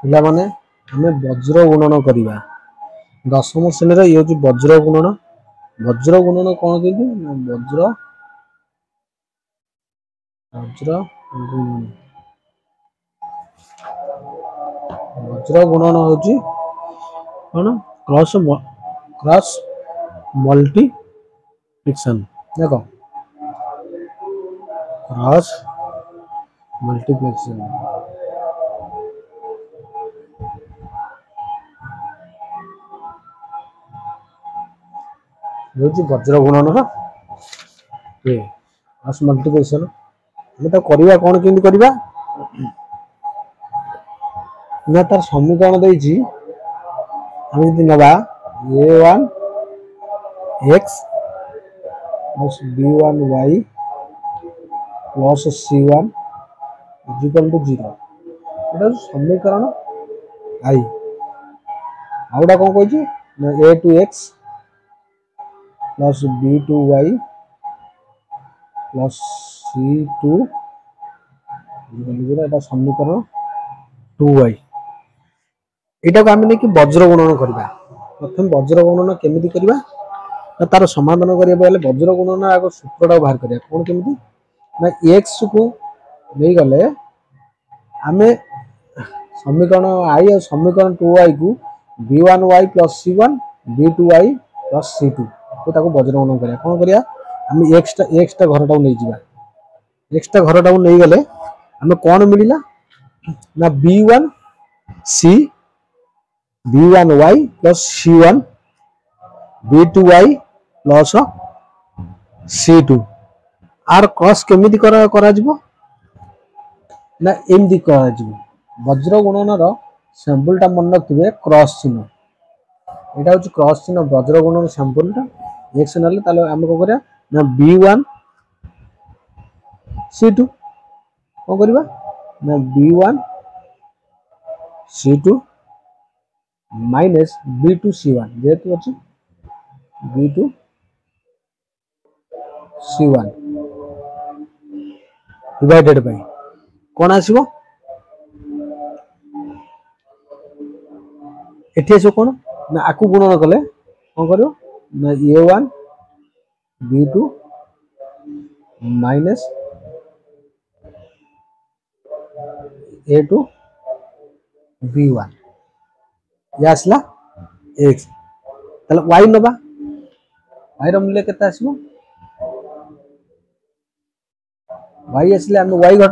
ପିଲାମାନେ ଆମେ ବଜ୍ର ଗୁଣନ କରିବା। ଦଶମ ଶ୍ରେଣୀର ଇଏ ହେଉଛି ବଜ୍ର ଗୁଣନ। ବଜ୍ର ଗୁଣନ କ'ଣ କେମିତି? ବଜ୍ର ଗୁଣନ। ବଜ୍ର ଗୁଣନ ହେଉଛି କ'ଣ? Cross multiplication. ଦେଖ କ୍ରସ୍ ମଲ୍ଟିପ୍ଲିକେସନ୍। ହେଉଛି ବଜ୍ର ଗୁଣନର କ୍ରସ୍ ମଲ୍ଟିପ୍ଲିକେସନ୍। ଆମେ ତାକୁ କରିବା କ'ଣ କେମିତି କରିବା ନା ତାର ସମୀକରଣ ଦେଇଛି। ଆମେ ଯଦି ନେବା a1 x plus b1 y plus c1 is equal to 0। এটা ହେଉଛି ସମୀକରଣ i। ଆଉ ଗୋଟେ କ'ଣ କହିଛି ନା a2x plus b2y plus c2 এটা ସମୀକରଣ 2y। ଏଇଟାକୁ ଆମେ ନେଇକି ବଜ୍ର ଗୁଣନ କରିବା। ପ୍ରଥମେ ବଜ୍ର ଗୁଣନ କେମିତି କରିବା ନା ତାର ସମାଧାନ କରିବାକୁ ହେଲେ ବଜ୍ର ଗୁଣନ ଆଗ ସୂତ୍ରଟାକୁ ବାହାର କରିବା। କ'ଣ କେମିତି ନା x କୁ ନେଇଗଲେ ଆମେ ସମୀକରଣ i ଆଉ ସମୀକରଣ 2y କୁ b1y plus c1 b2y plus c2 ତାକୁ ବଜ୍ର ଗୁଣନ କରିବା। କ'ଣ କରିବା ଆମେ x ଟା ଘରଟାକୁ ନେଇଯିବା। x ଟା ଘରଟାକୁ ନେଇଗଲେ ଆମେ କ'ଣ ମିଳିଲା ନା b1y plus c1 b2y plus c2 are cross केमिति कराଯିବ ना एमदी कराଯିବ। वज्र गुणनर सैंपलटा मन रखिबे क्रॉस चिन्ह। एटा होची क्रॉस चिन्ह वज्र गुणनर सैंपलटा x नले ताले हम को करिया ना b1 c2 को करबा ना b1 c2 minus b2 c1 जेतु अछि b2 c1 डिवाइडेड बाय कोन आसीबो एठी आसीबो कोन ना आकु गुणन कले कोन करियो ना a1 b2 minus a2 b1 ये आसला x तले y नबा y रो मूल्य केते आसीबो y आसले हम y घटा